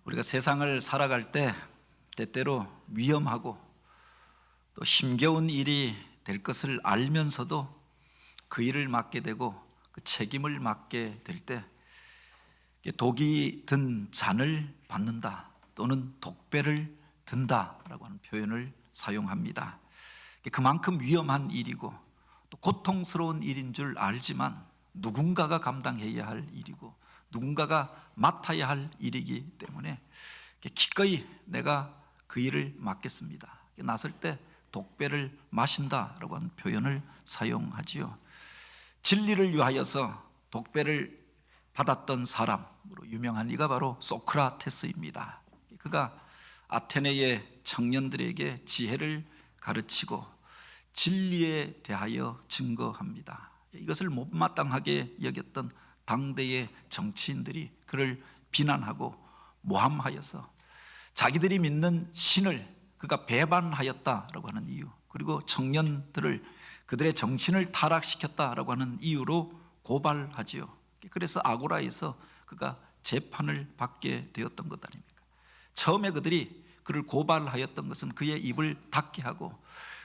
우리가 세상을 살아갈 때 때때로 위험하고 또 힘겨운 일이 될 것을 알면서도 그 일을 맡게 되고 그 책임을 맡게 될 때 독이 든 잔을 받는다 또는 독배를 든다라고 하는 표현을 사용합니다. 그만큼 위험한 일이고 또 고통스러운 일인 줄 알지만 누군가가 감당해야 할 일이고 누군가가 맡아야 할 일이기 때문에 기꺼이 내가 그 일을 맡겠습니다. 나설 때 독배를 마신다라고 하는 표현을 사용하지요. 진리를 위하여서 독배를 받았던 사람으로 유명한 이가 바로 소크라테스입니다. 그가 아테네의 청년들에게 지혜를 가르치고 진리에 대하여 증거합니다. 이것을 못마땅하게 여겼던 당대의 정치인들이 그를 비난하고 모함하여서 자기들이 믿는 신을 그가 배반하였다라고 하는 이유, 그리고 청년들을 그들의 정신을 타락시켰다라고 하는 이유로 고발하지요. 그래서 아고라에서 그가 재판을 받게 되었던 것 아닙니까? 처음에 그들이 그를 고발하였던 것은 그의 입을 닫게 하고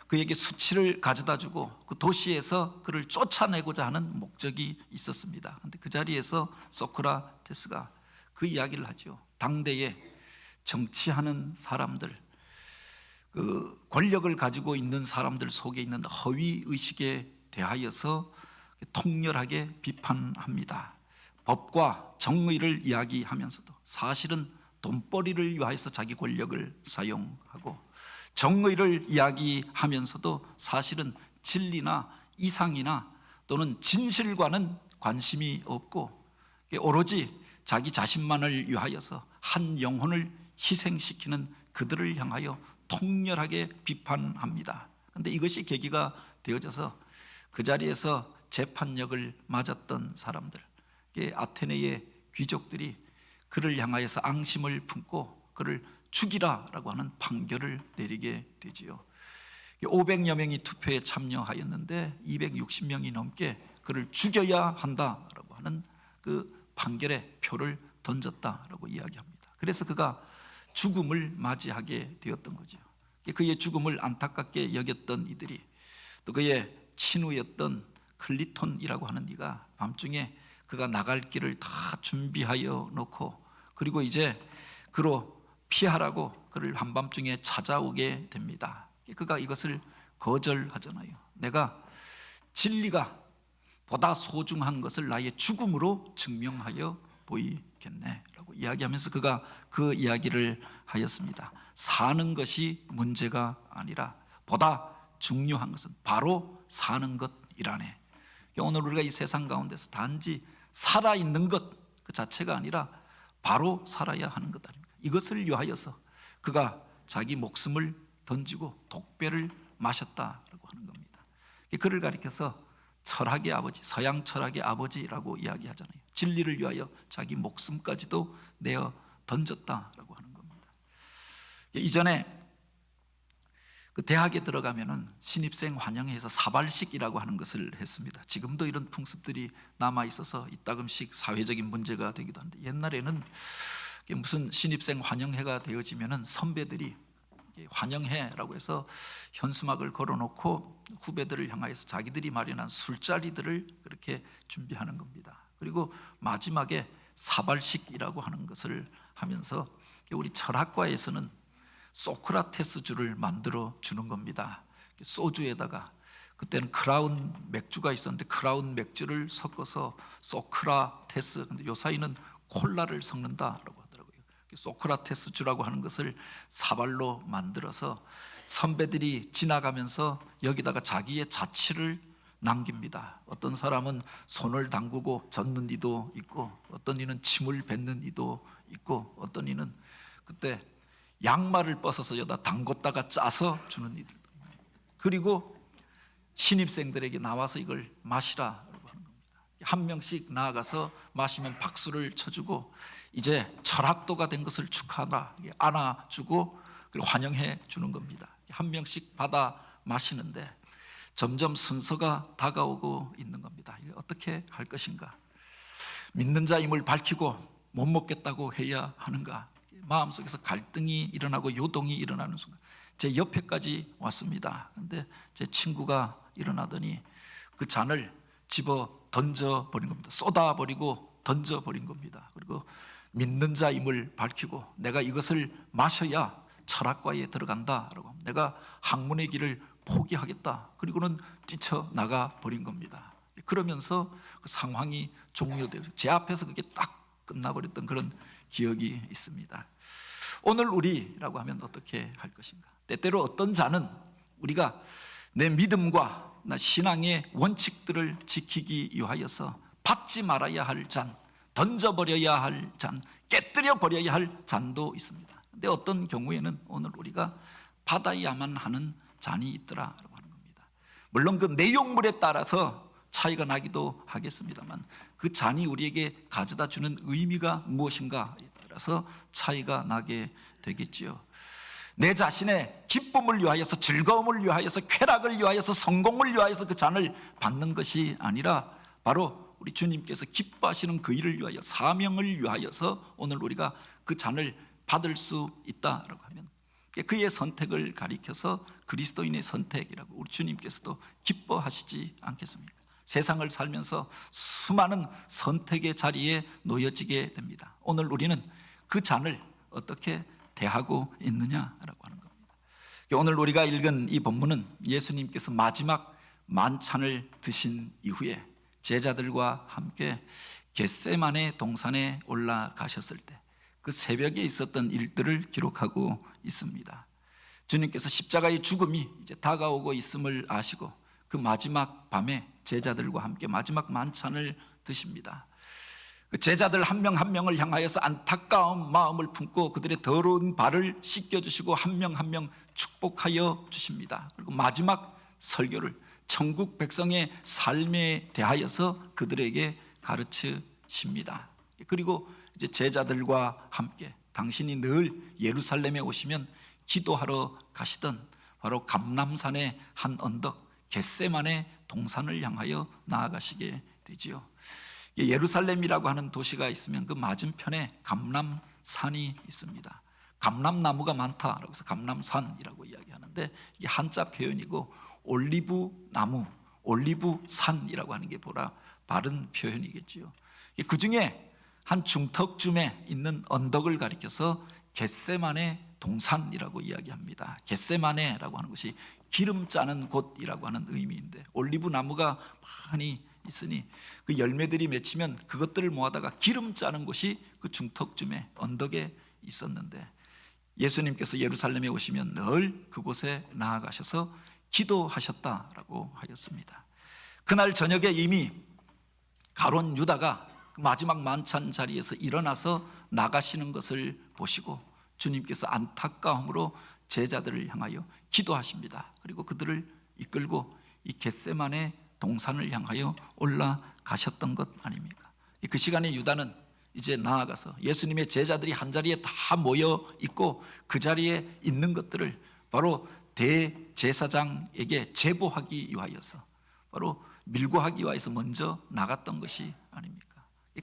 그에게 수치를 가져다 주고 그 도시에서 그를 쫓아내고자 하는 목적이 있었습니다. 그런데 그 자리에서 소크라테스가 그 이야기를 하죠. 당대에 정치하는 사람들, 그 권력을 가지고 있는 사람들 속에 있는 허위의식에 대하여서 통렬하게 비판합니다. 법과 정의를 이야기하면서도 사실은 돈벌이를 위하여서 자기 권력을 사용하고 정의를 이야기하면서도 사실은 진리나 이상이나 또는 진실과는 관심이 없고 오로지 자기 자신만을 위하여서 한 영혼을 희생시키는 그들을 향하여 통렬하게 비판합니다. 그런데 이것이 계기가 되어져서 그 자리에서 재판역을 맞았던 사람들, 아테네의 귀족들이 그를 향하여서 앙심을 품고 그를 죽이라라고 하는 판결을 내리게 되지요. 500여 명이 투표에 참여하였는데 260명이 넘게 그를 죽여야 한다라고 하는 그 판결의 표를 던졌다라고 이야기합니다. 그래서 그가 죽음을 맞이하게 되었던 거죠. 그의 죽음을 안타깝게 여겼던 이들이 또 그의 친구였던 클리톤이라고 하는 이가 밤중에 그가 나갈 길을 다 준비하여 놓고 그리고 이제 그로 피하라고 그를 한밤중에 찾아오게 됩니다. 그가 이것을 거절하잖아요. 내가 진리가 보다 소중한 것을 나의 죽음으로 증명하여 보이겠네 라고 이야기하면서 그가 그 이야기를 하였습니다. 사는 것이 문제가 아니라 보다 중요한 것은 바로 사는 것이라네. 오늘 우리가 이 세상 가운데서 단지 살아있는 것 그 자체가 아니라 바로 살아야 하는 것 아닙니까? 이것을 위하여서 그가 자기 목숨을 던지고 독배를 마셨다라고 하는 겁니다. 그를 가리켜서 철학의 아버지, 서양 철학의 아버지라고 이야기하잖아요. 진리를 위하여 자기 목숨까지도 내어 던졌다라고 하는 겁니다. 이전에 그 대학에 들어가면은 신입생 환영회에서 사발식이라고 하는 것을 했습니다. 지금도 이런 풍습들이 남아 있어서 이따금씩 사회적인 문제가 되기도 하는데 옛날에는 무슨 신입생 환영회가 되어지면은 선배들이 환영회라고 해서 현수막을 걸어놓고 후배들을 향하여서 자기들이 마련한 술자리들을 그렇게 준비하는 겁니다. 그리고 마지막에 사발식이라고 하는 것을 하면서 우리 철학과에서는 소크라테스 주를 만들어 주는 겁니다. 소주에다가 그때는 크라운 맥주가 있었는데 크라운 맥주를 섞어서 소크라테스, 근데 요사이는 콜라를 섞는다라고 하더라고요. 소크라테스 주라고 하는 것을 사발로 만들어서 선배들이 지나가면서 여기다가 자기의 자취를 남깁니다. 어떤 사람은 손을 담그고 젓는 이도 있고 어떤 이는 침을 뱉는 이도 있고 어떤 이는 그때 양말을 벗어서 여기다 담궜다가 짜서 주는 이들도 있고 그리고 신입생들에게 나와서 이걸 마시라고 하는 겁니다. 한 명씩 나아가서 마시면 박수를 쳐주고 이제 철학도가 된 것을 축하하라 안아주고 그리고 환영해 주는 겁니다. 한 명씩 받아 마시는데 점점 순서가 다가오고 있는 겁니다. 이게 어떻게 할 것인가? 믿는 자임을 밝히고 못 먹겠다고 해야 하는가? 마음속에서 갈등이 일어나고 요동이 일어나는 순간 제 옆에까지 왔습니다. 근데 제 친구가 일어나더니 그 잔을 집어 던져버린 겁니다. 쏟아버리고 던져버린 겁니다. 그리고 믿는 자임을 밝히고 내가 이것을 마셔야 철학과에 들어간다라고, 내가 학문의 길을 포기하겠다, 그리고는 뛰쳐나가 버린 겁니다. 그러면서 그 상황이 종료되고 제 앞에서 그게 딱 끝나버렸던 그런 기억이 있습니다. 오늘 우리라고 하면 어떻게 할 것인가? 때때로 어떤 잔은 우리가 내 믿음과 나 신앙의 원칙들을 지키기 위하여서 받지 말아야 할 잔, 던져버려야 할 잔, 깨뜨려 버려야 할 잔도 있습니다. 근데 어떤 경우에는 오늘 우리가 받아야만 하는 잔이 있더라라고 하는 겁니다. 물론 그 내용물에 따라서 차이가 나기도 하겠습니다만 그 잔이 우리에게 가져다 주는 의미가 무엇인가에 따라서 차이가 나게 되겠지요. 내 자신의 기쁨을 위하여서, 즐거움을 위하여서, 쾌락을 위하여서, 성공을 위하여서 그 잔을 받는 것이 아니라 바로 우리 주님께서 기뻐하시는 그 일을 위하여, 사명을 위하여서 오늘 우리가 그 잔을 받을 수 있다라고 하면 그의 선택을 가리켜서 그리스도인의 선택이라고 우리 주님께서도 기뻐하시지 않겠습니까? 세상을 살면서 수많은 선택의 자리에 놓여지게 됩니다. 오늘 우리는 그 잔을 어떻게 대하고 있느냐라고 하는 겁니다. 오늘 우리가 읽은 이 본문은 예수님께서 마지막 만찬을 드신 이후에 제자들과 함께 겟세마네 동산에 올라가셨을 때 그 새벽에 있었던 일들을 기록하고 있습니다. 주님께서 십자가의 죽음이 이제 다가오고 있음을 아시고 그 마지막 밤에 제자들과 함께 마지막 만찬을 드십니다. 그 제자들 한 명 한 명을 향하여서 안타까운 마음을 품고 그들의 더러운 발을 씻겨주시고 한 명 한 명 축복하여 주십니다. 그리고 마지막 설교를 천국 백성의 삶에 대하여서 그들에게 가르치십니다. 그리고 이제 제자들과 함께 당신이 늘 예루살렘에 오시면 기도하러 가시던 바로 감람산의 한 언덕 겟세마네 동산을 향하여 나아가시게 되지요. 예루살렘이라고 하는 도시가 있으면 그 맞은편에 감람산이 있습니다. 감람나무가 많다라고 해서 감람산이라고 이야기하는데 이게 한자 표현이고 올리브 나무, 올리브산이라고 하는 게 보라 바른 표현이겠지요. 그 중에 한 중턱쯤에 있는 언덕을 가리켜서 겟세마네 동산이라고 이야기합니다. 겟세마네라고 하는 것이 기름 짜는 곳이라고 하는 의미인데 올리브 나무가 많이 있으니 그 열매들이 맺히면 그것들을 모아다가 기름 짜는 곳이 그 중턱쯤에 언덕에 있었는데 예수님께서 예루살렘에 오시면 늘 그곳에 나아가셔서 기도하셨다라고 하였습니다. 그날 저녁에 이미 가룟 유다가 마지막 만찬 자리에서 일어나서 나가시는 것을 보시고 주님께서 안타까움으로 제자들을 향하여 기도하십니다. 그리고 그들을 이끌고 이 겟세마네 동산을 향하여 올라가셨던 것 아닙니까? 그 시간에 유다는 이제 나아가서 예수님의 제자들이 한자리에 다 모여 있고 그 자리에 있는 것들을 바로 대제사장에게 제보하기 위하여서 바로 밀고하기 위하여서 먼저 나갔던 것이 아닙니까?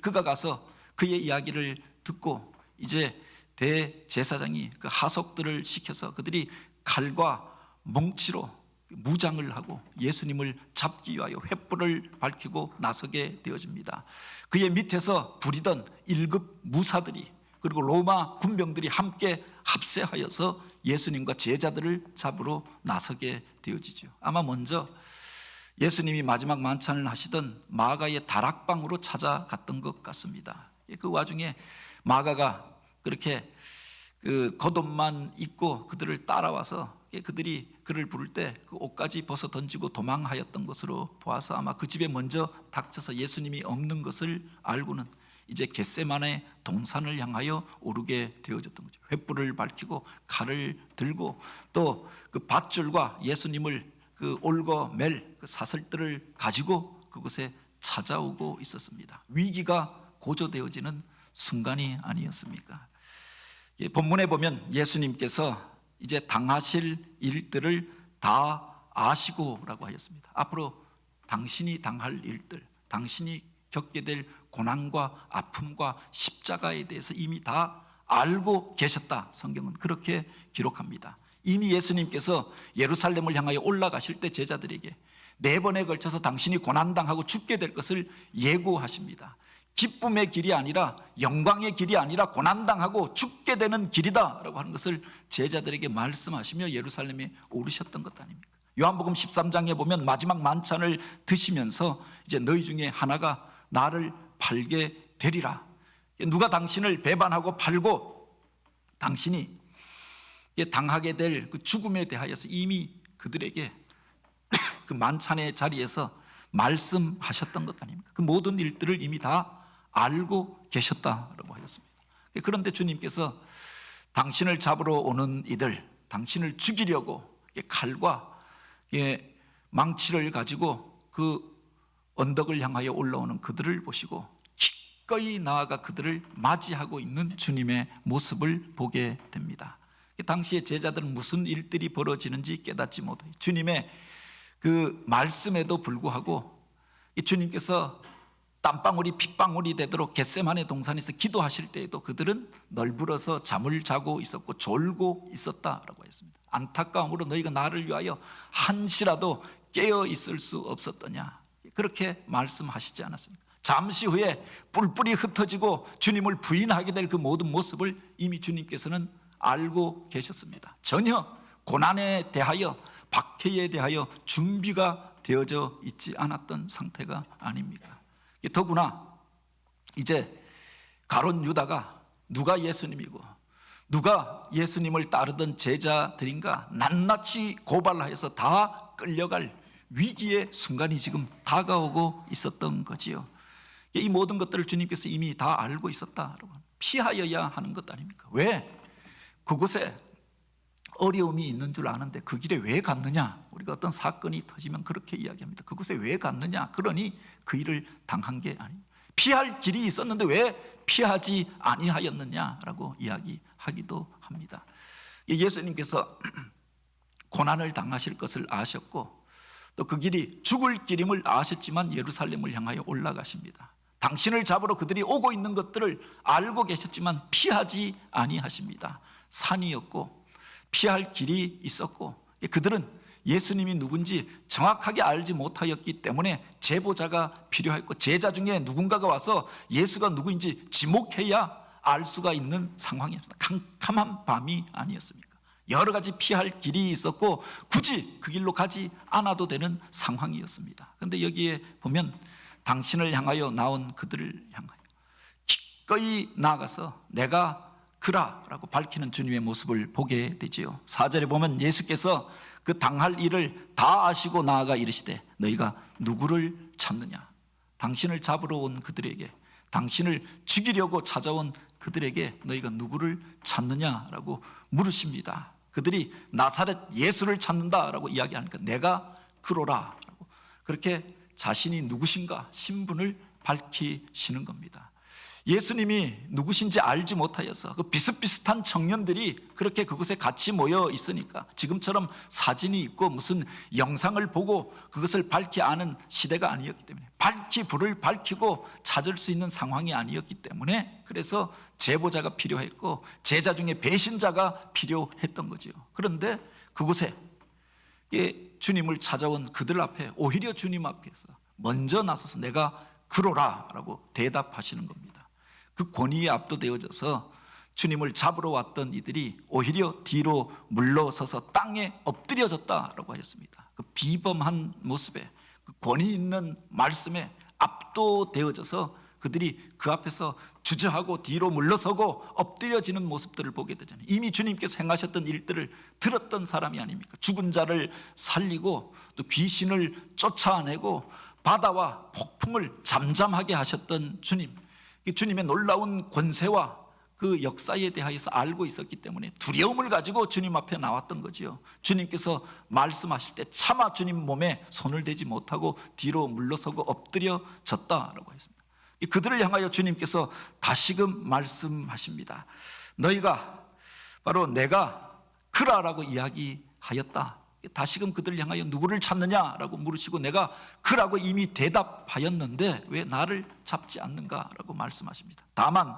그가 가서 그의 이야기를 듣고 이제 대제사장이 그 하석들을 시켜서 그들이 칼과 몽치로 무장을 하고 예수님을 잡기 위하여 횃불을 밝히고 나서게 되어집니다. 그의 밑에서 부리던 1급 무사들이 그리고 로마 군병들이 함께 합세하여서 예수님과 제자들을 잡으러 나서게 되어지죠. 아마 먼저 예수님이 마지막 만찬을 하시던 마가의 다락방으로 찾아갔던 것 같습니다. 그 와중에 마가가 그렇게 그 겉옷만 입고 그들을 따라와서 그들이 그를 부를 때 그 옷까지 벗어 던지고 도망하였던 것으로 보아서 아마 그 집에 먼저 닥쳐서 예수님이 없는 것을 알고는 이제 겟세마네 동산을 향하여 오르게 되어졌던 거죠. 횃불을 밝히고 칼을 들고 또 그 밧줄과 예수님을 그 올고 맬 그 사슬들을 가지고 그곳에 찾아오고 있었습니다. 위기가 고조되어지는 순간이 아니었습니까? 본문에 보면 예수님께서 이제 당하실 일들을 다 아시고라고 하였습니다. 앞으로 당신이 당할 일들, 당신이 겪게 될 고난과 아픔과 십자가에 대해서 이미 다 알고 계셨다. 성경은 그렇게 기록합니다. 이미 예수님께서 예루살렘을 향하여 올라가실 때 제자들에게 4번에 걸쳐서 당신이 고난당하고 죽게 될 것을 예고하십니다. 기쁨의 길이 아니라, 영광의 길이 아니라 고난당하고 죽게 되는 길이다 라고 하는 것을 제자들에게 말씀하시며 예루살렘에 오르셨던 것 아닙니까? 요한복음 13장에 보면 마지막 만찬을 드시면서 이제 너희 중에 하나가 나를 팔게 되리라. 누가 당신을 배반하고 팔고 당신이 당하게 될 그 죽음에 대하여서 이미 그들에게 그 만찬의 자리에서 말씀하셨던 것 아닙니까? 그 모든 일들을 이미 다 알고 계셨다라고 하였습니다. 그런데 주님께서 당신을 잡으러 오는 이들, 당신을 죽이려고 칼과 망치를 가지고 그 언덕을 향하여 올라오는 그들을 보시고 기꺼이 나아가 그들을 맞이하고 있는 주님의 모습을 보게 됩니다. 당시에 제자들은 무슨 일들이 벌어지는지 깨닫지 못해요. 주님의 그 말씀에도 불구하고 주님께서 땀방울이 핏방울이 되도록 겟세마네 동산에서 기도하실 때에도 그들은 널브러서 잠을 자고 있었고 졸고 있었다라고 했습니다. 안타까움으로 너희가 나를 위하여 한시라도 깨어 있을 수 없었더냐, 그렇게 말씀하시지 않았습니까? 잠시 후에 뿔뿔이 흩어지고 주님을 부인하게 될 그 모든 모습을 이미 주님께서는 알고 계셨습니다. 전혀 고난에 대하여, 박해에 대하여 준비가 되어져 있지 않았던 상태가 아닙니까? 더구나 이제 가룟 유다가 누가 예수님이고 누가 예수님을 따르던 제자들인가 낱낱이 고발하여서 다 끌려갈 위기의 순간이 지금 다가오고 있었던 거지요. 이 모든 것들을 주님께서 이미 다 알고 있었다라고 피하여야 하는 것 아닙니까? 왜? 그곳에 어려움이 있는 줄 아는데 그 길에 왜 갔느냐? 우리가 어떤 사건이 터지면 그렇게 이야기합니다. 그곳에 왜 갔느냐? 그러니 그 일을 당한 게 아닙니다. 피할 길이 있었는데 왜 피하지 아니하였느냐라고 이야기하기도 합니다. 예수님께서 고난을 당하실 것을 아셨고 또 그 길이 죽을 길임을 아셨지만 예루살렘을 향하여 올라가십니다. 당신을 잡으러 그들이 오고 있는 것들을 알고 계셨지만 피하지 아니하십니다. 산이었고 피할 길이 있었고 그들은 예수님이 누군지 정확하게 알지 못하였기 때문에 제보자가 필요했고 제자 중에 누군가가 와서 예수가 누구인지 지목해야 알 수가 있는 상황이었습니다. 캄캄한 밤이 아니었습니까? 여러 가지 피할 길이 있었고 굳이 그 길로 가지 않아도 되는 상황이었습니다. 그런데 여기에 보면 당신을 향하여 나온 그들을 향하여 기꺼이 나아가서 내가 그라라고 밝히는 주님의 모습을 보게 되지요. 4절에 보면 예수께서 그 당할 일을 다 아시고 나아가 이르시되 너희가 누구를 찾느냐? 당신을 잡으러 온 그들에게, 당신을 죽이려고 찾아온 그들에게 너희가 누구를 찾느냐라고 물으십니다. 그들이 나사렛 예수를 찾는다라고 이야기하니까 내가 그로라라고 그렇게 자신이 누구신가 신분을 밝히시는 겁니다. 예수님이 누구신지 알지 못하여서 그 비슷비슷한 청년들이 그렇게 그곳에 같이 모여 있으니까 지금처럼 사진이 있고 무슨 영상을 보고 그것을 밝히 아는 시대가 아니었기 때문에 밝히 불을 밝히고 찾을 수 있는 상황이 아니었기 때문에 그래서 제보자가 필요했고 제자 중에 배신자가 필요했던 거죠. 그런데 그곳에 주님을 찾아온 그들 앞에 오히려 주님 앞에서 먼저 나서서 내가 그로라라고 대답하시는 겁니다. 그 권위에 압도되어져서 주님을 잡으러 왔던 이들이 오히려 뒤로 물러서서 땅에 엎드려졌다라고 하였습니다. 그 비범한 모습에 그 권위 있는 말씀에 압도되어져서 그들이 그 앞에서 주저하고 뒤로 물러서고 엎드려지는 모습들을 보게 되잖아요. 이미 주님께서 행하셨던 일들을 들었던 사람이 아닙니까? 죽은 자를 살리고 또 귀신을 쫓아내고 바다와 폭풍을 잠잠하게 하셨던 주님, 주님의 놀라운 권세와 그 역사에 대하여서 알고 있었기 때문에 두려움을 가지고 주님 앞에 나왔던 거지요. 주님께서 말씀하실 때 차마 주님 몸에 손을 대지 못하고 뒤로 물러서고 엎드려졌다라고 했습니다. 그들을 향하여 주님께서 다시금 말씀하십니다. 너희가 바로 내가 그라라고 이야기하였다. 다시금 그들을 향하여 누구를 찾느냐라고 물으시고 내가 그라고 이미 대답하였는데 왜 나를 잡지 않는가라고 말씀하십니다. 다만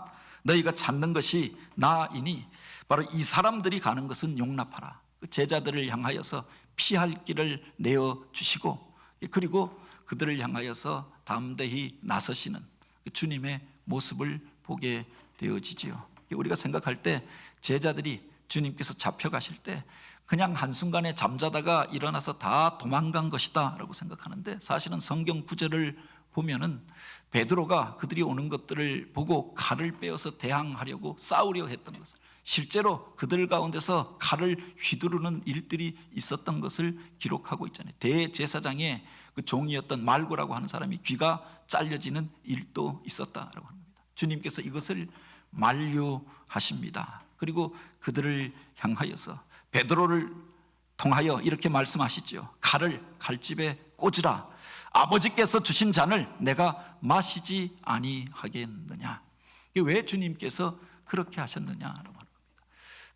너희가 찾는 것이 나이니 바로 이 사람들이 가는 것은 용납하라. 그 제자들을 향하여서 피할 길을 내어주시고, 그리고 그들을 향하여서 담대히 나서시는 그 주님의 모습을 보게 되어지지요. 우리가 생각할 때 제자들이 주님께서 잡혀가실 때 그냥 한순간에 잠자다가 일어나서 다 도망간 것이다 라고 생각하는데, 사실은 성경 구절을 보면은 베드로가 그들이 오는 것들을 보고 칼을 빼어서 대항하려고 싸우려 했던 것을, 실제로 그들 가운데서 칼을 휘두르는 일들이 있었던 것을 기록하고 있잖아요. 대제사장의 그 종이었던 말고라고 하는 사람이 귀가 잘려지는 일도 있었다라고 합니다. 주님께서 이것을 만류하십니다. 그리고 그들을 향하여서 베드로를 통하여 이렇게 말씀하시죠. 칼을 칼집에 꽂으라. 아버지께서 주신 잔을 내가 마시지 아니하겠느냐. 왜 주님께서 그렇게 하셨느냐라고 하는 겁니다.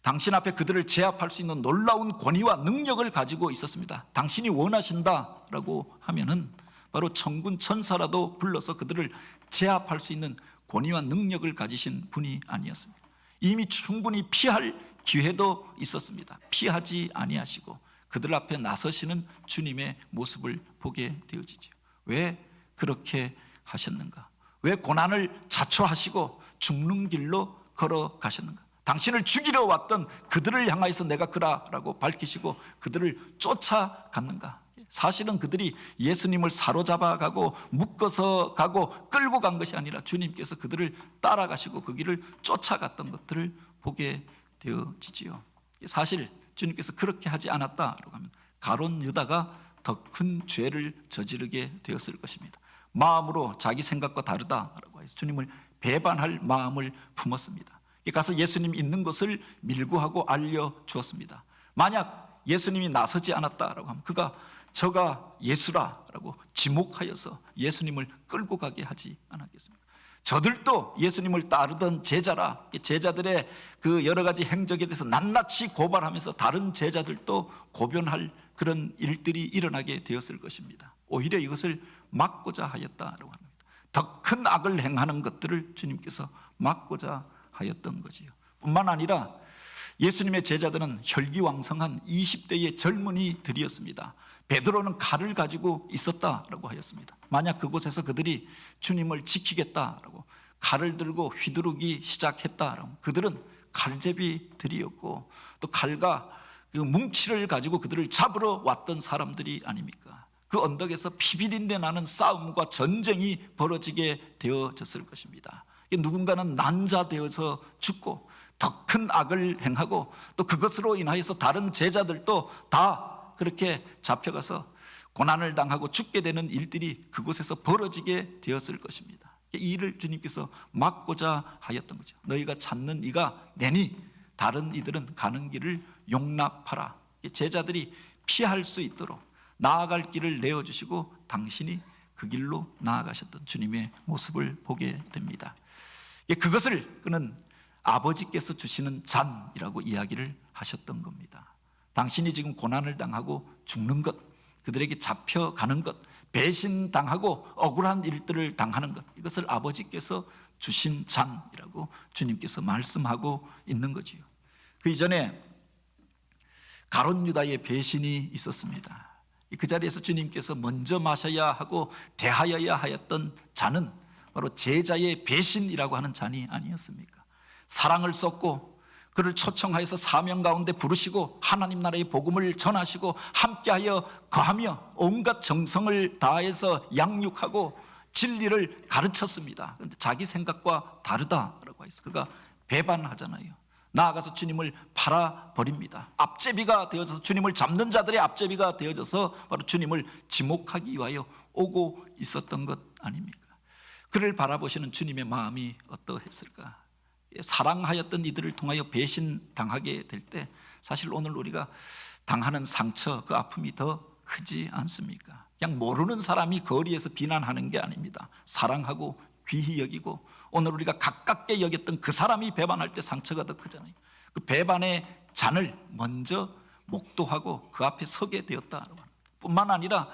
당신 앞에 그들을 제압할 수 있는 놀라운 권위와 능력을 가지고 있었습니다. 당신이 원하신다라고 하면은 바로 천군 천사라도 불러서 그들을 제압할 수 있는 권위와 능력을 가지신 분이 아니었습니다. 이미 충분히 피할 기회도 있었습니다. 피하지 아니하시고 그들 앞에 나서시는 주님의 모습을 보게 되어지죠. 왜 그렇게 하셨는가? 왜 고난을 자초하시고 죽는 길로 걸어가셨는가? 당신을 죽이려 왔던 그들을 향하여서 내가 그라라고 밝히시고 그들을 쫓아갔는가? 사실은 그들이 예수님을 사로잡아가고 묶어서 가고 끌고 간 것이 아니라 주님께서 그들을 따라가시고 그 길을 쫓아갔던 것들을 보게 되어지지요. 사실 주님께서 그렇게 하지 않았다라고 하면 가룟 유다가 더 큰 죄를 저지르게 되었을 것입니다. 마음으로 자기 생각과 다르다라고 해서 주님을 배반할 마음을 품었습니다. 가서 예수님 있는 것을 밀고하고 알려주었습니다. 만약 예수님이 나서지 않았다라고 하면 그가 저가 예수라라고 지목하여서 예수님을 끌고 가게 하지 않았겠습니까? 저들도 예수님을 따르던 제자라 제자들의 그 여러 가지 행적에 대해서 낱낱이 고발하면서 다른 제자들도 고변할 그런 일들이 일어나게 되었을 것입니다. 오히려 이것을 막고자 하였다라고 합니다. 더 큰 악을 행하는 것들을 주님께서 막고자 하였던 거지요. 뿐만 아니라 예수님의 제자들은 혈기왕성한 20대의 젊은이들이었습니다. 베드로는 칼을 가지고 있었다라고 하였습니다. 만약 그곳에서 그들이 주님을 지키겠다라고 칼을 들고 휘두르기 시작했다라고, 그들은 칼제비들이었고 또 칼과 그 뭉치를 가지고 그들을 잡으러 왔던 사람들이 아닙니까? 그 언덕에서 피비린내 나는 싸움과 전쟁이 벌어지게 되어졌을 것입니다. 누군가는 난자되어서 죽고 더 큰 악을 행하고 또 그것으로 인하여서 다른 제자들도 다 그렇게 잡혀가서 고난을 당하고 죽게 되는 일들이 그곳에서 벌어지게 되었을 것입니다. 이 일을 주님께서 막고자 하였던 거죠. 너희가 찾는 이가 내니 다른 이들은 가는 길을 용납하라. 제자들이 피할 수 있도록 나아갈 길을 내어주시고 당신이 그 길로 나아가셨던 주님의 모습을 보게 됩니다. 그것을 그는 아버지께서 주시는 잔이라고 이야기를 하셨던 겁니다. 당신이 지금 고난을 당하고 죽는 것, 그들에게 잡혀가는 것, 배신당하고 억울한 일들을 당하는 것, 이것을 아버지께서 주신 잔이라고 주님께서 말씀하고 있는 거지요. 그 이전에 가룟 유다의 배신이 있었습니다. 그 자리에서 주님께서 먼저 마셔야 하고 대하여야 하였던 잔은 바로 제자의 배신이라고 하는 잔이 아니었습니까? 사랑을 쏟고 그를 초청하여서 사명 가운데 부르시고 하나님 나라의 복음을 전하시고 함께하여 거하며 온갖 정성을 다해서 양육하고 진리를 가르쳤습니다. 그런데 자기 생각과 다르다라고 해서 그가 배반하잖아요. 나아가서 주님을 팔아버립니다. 앞제비가 되어져서 주님을 잡는 자들의 앞제비가 되어져서 바로 주님을 지목하기 위하여 오고 있었던 것 아닙니까? 그를 바라보시는 주님의 마음이 어떠했을까? 사랑하였던 이들을 통하여 배신당하게 될 때 사실 오늘 우리가 당하는 상처, 그 아픔이 더 크지 않습니까? 그냥 모르는 사람이 거리에서 비난하는 게 아닙니다. 사랑하고 귀히 여기고 오늘 우리가 가깝게 여겼던 그 사람이 배반할 때 상처가 더 크잖아요. 그 배반의 잔을 먼저 목도하고 그 앞에 서게 되었다. 뿐만 아니라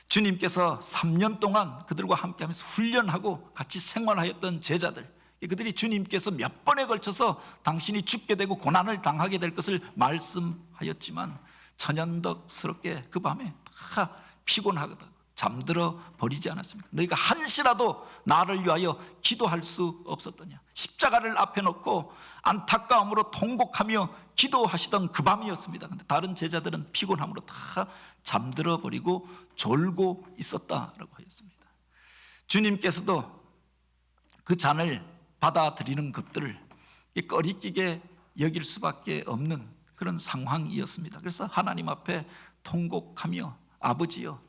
주님께서 3년 동안 그들과 함께하면서 훈련하고 같이 생활하였던 제자들, 그들이 주님께서 몇 번에 걸쳐서 당신이 죽게 되고 고난을 당하게 될 것을 말씀하였지만 천연덕스럽게 그 밤에 다 피곤하거든 잠들어 버리지 않았습니까? 너희가 한시라도 나를 위하여 기도할 수 없었더냐? 십자가를 앞에 놓고 안타까움으로 통곡하며 기도하시던 그 밤이었습니다. 근데 다른 제자들은 피곤함으로 다 잠들어 버리고 졸고 있었다라고 하였습니다. 주님께서도 그 잔을 받아들이는 것들을 꺼리끼게 여길 수밖에 없는 그런 상황이었습니다. 그래서 하나님 앞에 통곡하며 아버지여,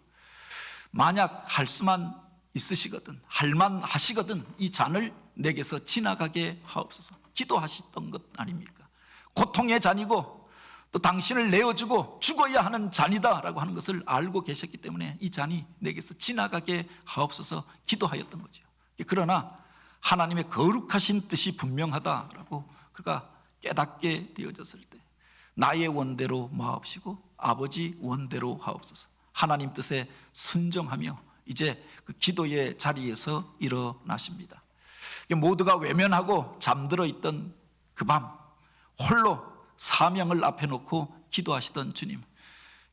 만약 할 수만 있으시거든, 할만 하시거든 이 잔을 내게서 지나가게 하옵소서. 기도하셨던 것 아닙니까? 고통의 잔이고 또 당신을 내어주고 죽어야 하는 잔이다 라고 하는 것을 알고 계셨기 때문에 이 잔이 내게서 지나가게 하옵소서 기도하였던 거죠. 그러나 하나님의 거룩하신 뜻이 분명하다라고 그가 깨닫게 되어졌을 때 나의 원대로 마옵시고 아버지 원대로 하옵소서. 하나님 뜻에 순종하며 이제 그 기도의 자리에서 일어나십니다. 모두가 외면하고 잠들어 있던 그 밤 홀로 사명을 앞에 놓고 기도하시던 주님,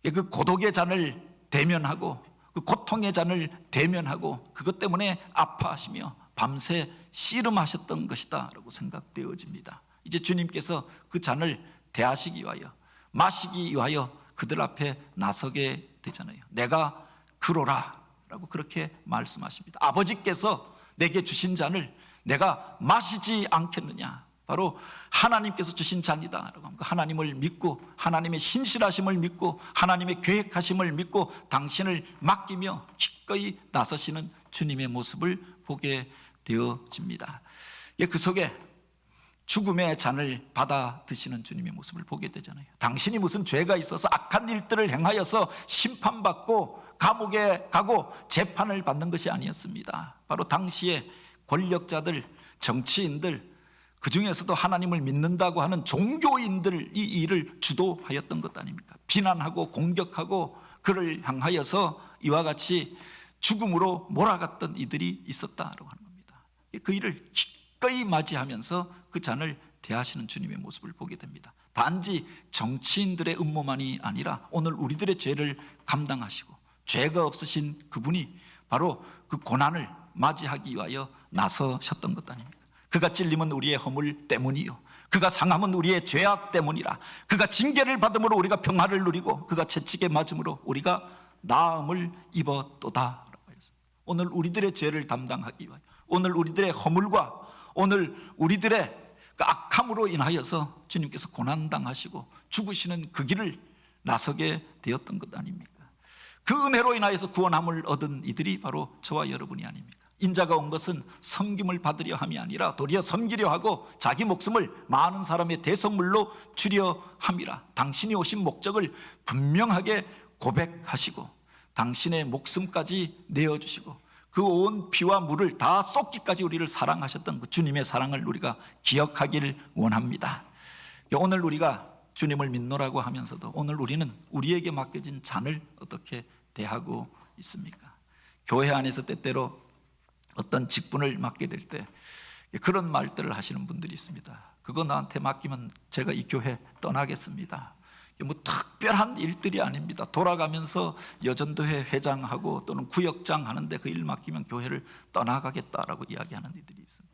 그 고독의 잔을 대면하고 그 고통의 잔을 대면하고 그것 때문에 아파하시며 밤새 씨름하셨던 것이다 라고 생각되어집니다. 이제 주님께서 그 잔을 대하시기 위하여 마시기 위하여 그들 앞에 나서게 되잖아요. 내가 그로라 라고 그렇게 말씀하십니다. 아버지께서 내게 주신 잔을 내가 마시지 않겠느냐, 바로 하나님께서 주신 잔이다 라고 합니다. 하나님을 믿고 하나님의 신실하심을 믿고 하나님의 계획하심을 믿고 당신을 맡기며 기꺼이 나서시는 주님의 모습을 보게 되어집니다. 그 속에 죽음의 잔을 받아 드시는 주님의 모습을 보게 되잖아요. 당신이 무슨 죄가 있어서 악한 일들을 행하여서 심판받고 감옥에 가고 재판을 받는 것이 아니었습니다. 바로 당시의 권력자들, 정치인들, 그 중에서도 하나님을 믿는다고 하는 종교인들이 이 일을 주도하였던 것 아닙니까? 비난하고 공격하고 그를 향하여서 이와 같이 죽음으로 몰아갔던 이들이 있었다라고 하는 겁니다. 그 일을 기꺼이 맞이하면서 그 잔을 대하시는 주님의 모습을 보게 됩니다. 단지 정치인들의 음모만이 아니라 오늘 우리들의 죄를 감당하시고 죄가 없으신 그분이 바로 그 고난을 맞이하기 위하여 나서셨던 것 아닙니까? 그가 찔림은 우리의 허물 때문이요 그가 상함은 우리의 죄악 때문이라. 그가 징계를 받음으로 우리가 평화를 누리고 그가 채찍에 맞음으로 우리가 나음을 입었도다 라고 하였습니다. 오늘 우리들의 죄를 담당하기 위하여, 오늘 우리들의 허물과 오늘 우리들의 그 악함으로 인하여서 주님께서 고난당하시고 죽으시는 그 길을 나서게 되었던 것 아닙니까? 그 은혜로 인하여서 구원함을 얻은 이들이 바로 저와 여러분이 아닙니까? 인자가 온 것은 섬김을 받으려 함이 아니라 도리어 섬기려 하고 자기 목숨을 많은 사람의 대속물로 주려 함이라. 당신이 오신 목적을 분명하게 고백하시고 당신의 목숨까지 내어주시고 그 온 피와 물을 다 쏟기까지 우리를 사랑하셨던 그 주님의 사랑을 우리가 기억하길 원합니다. 오늘 우리가 주님을 믿노라고 하면서도 오늘 우리는 우리에게 맡겨진 잔을 어떻게 대하고 있습니까? 교회 안에서 때때로 어떤 직분을 맡게 될 때 그런 말들을 하시는 분들이 있습니다. 그거 나한테 맡기면 제가 이 교회 떠나겠습니다. 뭐 특별한 일들이 아닙니다. 돌아가면서 여전도회 회장하고 또는 구역장 하는데 그 일 맡기면 교회를 떠나가겠다라고 이야기하는 이들이 있습니다.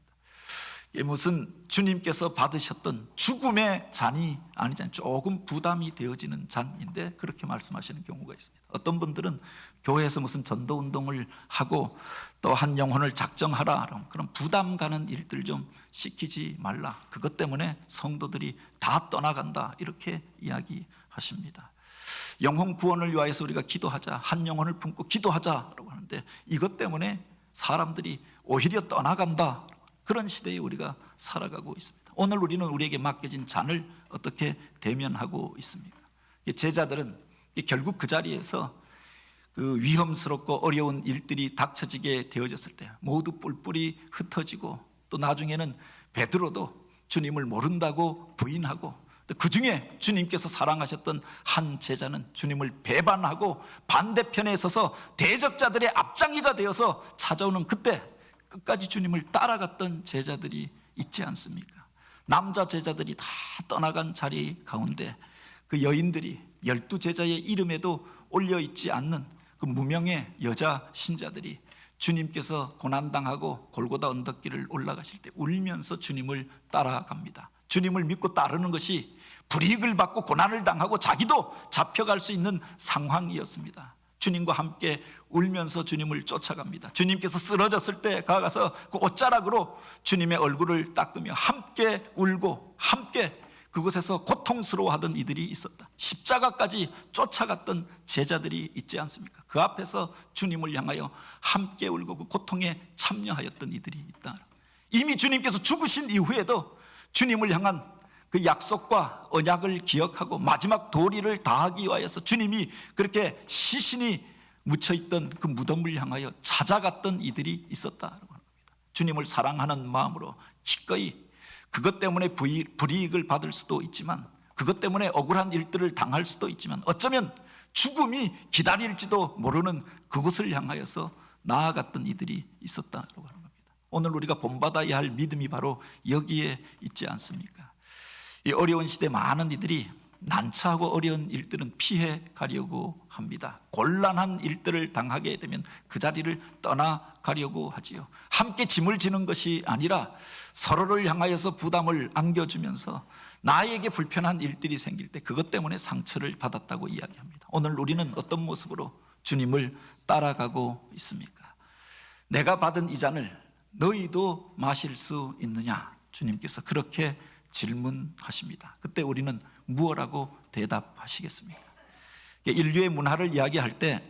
이게 무슨 주님께서 받으셨던 죽음의 잔이 아니잖아요. 조금 부담이 되어지는 잔인데 그렇게 말씀하시는 경우가 있습니다. 어떤 분들은 교회에서 무슨 전도운동을 하고 또 한 영혼을 작정하라, 그런 부담 가는 일들 좀 시키지 말라, 그것 때문에 성도들이 다 떠나간다, 이렇게 이야기하십니다. 영혼 구원을 위하여서 우리가 기도하자, 한 영혼을 품고 기도하자라고 하는데 이것 때문에 사람들이 오히려 떠나간다, 그런 시대에 우리가 살아가고 있습니다. 오늘 우리는 우리에게 맡겨진 잔을 어떻게 대면하고 있습니까? 제자들은 결국 그 자리에서 그 위험스럽고 어려운 일들이 닥쳐지게 되어졌을 때 모두 뿔뿔이 흩어지고 또 나중에는 베드로도 주님을 모른다고 부인하고 그 중에 주님께서 사랑하셨던 한 제자는 주님을 배반하고 반대편에 서서 대적자들의 앞장이가 되어서 찾아오는 그때 끝까지 주님을 따라갔던 제자들이 있지 않습니까? 남자 제자들이 다 떠나간 자리 가운데 그 여인들이 12제자의 이름에도 올려있지 않는 그 무명의 여자 신자들이 주님께서 고난당하고 골고다 언덕길을 올라가실 때 울면서 주님을 따라갑니다. 주님을 믿고 따르는 것이 불이익을 받고 고난을 당하고 자기도 잡혀갈 수 있는 상황이었습니다. 주님과 함께 울면서 주님을 쫓아갑니다. 주님께서 쓰러졌을 때 가서 그 옷자락으로 주님의 얼굴을 닦으며 함께 울고 함께 그곳에서 고통스러워하던 이들이 있었다. 십자가까지 쫓아갔던 제자들이 있지 않습니까? 그 앞에서 주님을 향하여 함께 울고 그 고통에 참여하였던 이들이 있다. 이미 주님께서 죽으신 이후에도 주님을 향한 그 약속과 언약을 기억하고 마지막 도리를 다하기 위하여서 주님이 그렇게 시신이 묻혀있던 그 무덤을 향하여 찾아갔던 이들이 있었다고 합니다. 주님을 사랑하는 마음으로 기꺼이 그것 때문에 불이익을 받을 수도 있지만, 그것 때문에 억울한 일들을 당할 수도 있지만, 어쩌면 죽음이 기다릴지도 모르는 그곳을 향하여서 나아갔던 이들이 있었다고 하는 겁니다. 오늘 우리가 본받아야 할 믿음이 바로 여기에 있지 않습니까? 이 어려운 시대 많은 이들이 난처하고 어려운 일들은 피해 가려고 합니다. 곤란한 일들을 당하게 되면 그 자리를 떠나가려고 하지요. 함께 짐을 지는 것이 아니라 서로를 향하여서 부담을 안겨주면서 나에게 불편한 일들이 생길 때 그것 때문에 상처를 받았다고 이야기합니다. 오늘 우리는 어떤 모습으로 주님을 따라가고 있습니까? 내가 받은 이 잔을 너희도 마실 수 있느냐? 주님께서 그렇게 질문하십니다. 그때 우리는 무엇라고 대답하시겠습니까? 인류의 문화를 이야기할 때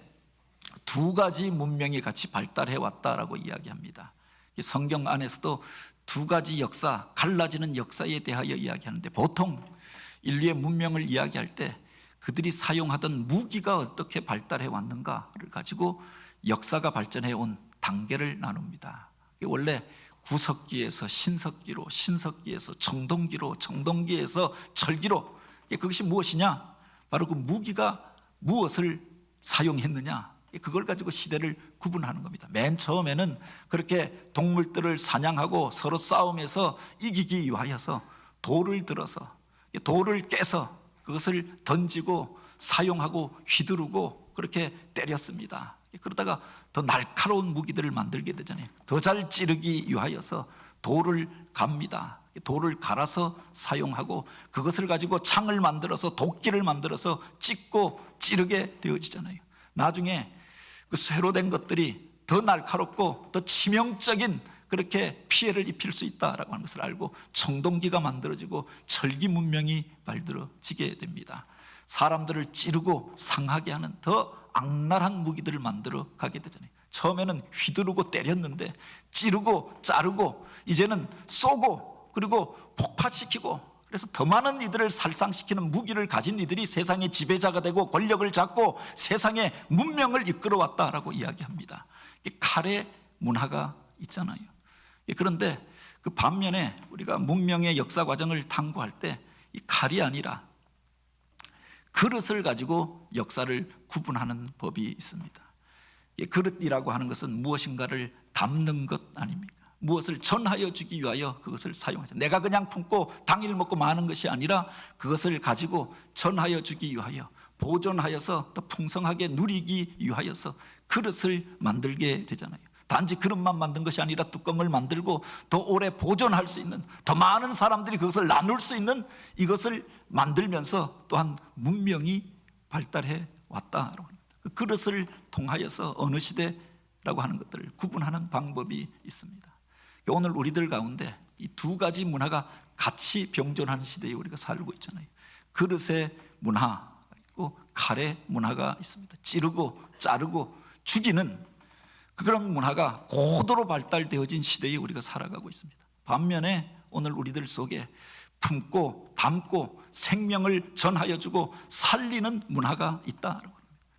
두 가지 문명이 같이 발달해 왔다라고 이야기합니다. 성경 안에서도 두 가지 역사, 갈라지는 역사에 대하여 이야기하는데, 보통 인류의 문명을 이야기할 때 그들이 사용하던 무기가 어떻게 발달해 왔는가를 가지고 역사가 발전해 온 단계를 나눕니다. 원래 구석기에서 신석기로, 신석기에서 청동기로, 청동기에서 철기로, 그것이 무엇이냐? 바로 그 무기가 무엇을 사용했느냐, 그걸 가지고 시대를 구분하는 겁니다. 맨 처음에는 그렇게 동물들을 사냥하고 서로 싸움에서 이기기 위하여서 돌을 들어서, 돌을 깨서 그것을 던지고 사용하고 휘두르고 그렇게 때렸습니다. 그러다가 더 날카로운 무기들을 만들게 되잖아요. 더 잘 찌르기 위하여서 돌을 갑니다. 돌을 갈아서 사용하고 그것을 가지고 창을 만들어서 도끼를 만들어서 찢고 찌르게 되어지잖아요. 나중에 그 쇠로 된 것들이 더 날카롭고 더 치명적인 그렇게 피해를 입힐 수 있다라고 하는 것을 알고 청동기가 만들어지고 철기 문명이 만들어지게 됩니다. 사람들을 찌르고 상하게 하는 더 악랄한 무기들을 만들어 가게 되잖아요. 처음에는 휘두르고 때렸는데 찌르고 자르고 이제는 쏘고 그리고 폭파시키고, 그래서 더 많은 이들을 살상시키는 무기를 가진 이들이 세상의 지배자가 되고 권력을 잡고 세상의 문명을 이끌어왔다라고 이야기합니다. 칼의 문화가 있잖아요. 그런데 그 반면에 우리가 문명의 역사 과정을 탐구할 때 이 칼이 아니라 그릇을 가지고 역사를 구분하는 법이 있습니다. 그릇이라고 하는 것은 무엇인가를 담는 것 아닙니까? 무엇을 전하여 주기 위하여 그것을 사용하죠. 내가 그냥 품고 당일 먹고 마는 것이 아니라 그것을 가지고 전하여 주기 위하여, 보존하여서 더 풍성하게 누리기 위하여서 그릇을 만들게 되잖아요. 단지 그릇만 만든 것이 아니라 뚜껑을 만들고 더 오래 보존할 수 있는, 더 많은 사람들이 그것을 나눌 수 있는 이것을 만들면서 또한 문명이 발달해 왔다라고 합니다. 그 그릇을 통하여서 어느 시대라고 하는 것들을 구분하는 방법이 있습니다. 오늘 우리들 가운데 이 두 가지 문화가 같이 병존하는 시대에 우리가 살고 있잖아요. 그릇의 문화가 있고 칼의 문화가 있습니다. 찌르고 자르고 죽이는 그런 문화가 고도로 발달되어진 시대에 우리가 살아가고 있습니다. 반면에 오늘 우리들 속에 품고 담고 생명을 전하여 주고 살리는 문화가 있다.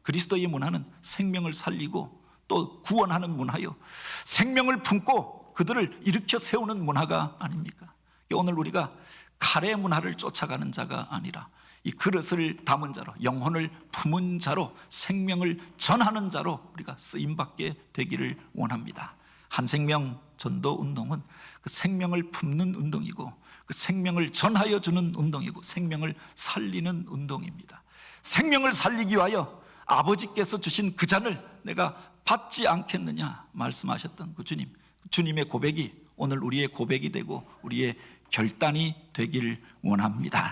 그리스도의 문화는 생명을 살리고 또 구원하는 문화요, 생명을 품고 그들을 일으켜 세우는 문화가 아닙니까? 오늘 우리가 칼의 문화를 쫓아가는 자가 아니라 이 그릇을 담은 자로, 영혼을 품은 자로, 생명을 전하는 자로 우리가 쓰임받게 되기를 원합니다. 한생명 전도 운동은 그 생명을 품는 운동이고 그 생명을 전하여 주는 운동이고 생명을 살리는 운동입니다. 생명을 살리기 위하여 아버지께서 주신 그 잔을 내가 받지 않겠느냐 말씀하셨던 그 주님, 주님의 고백이 오늘 우리의 고백이 되고 우리의 결단이 되길 원합니다.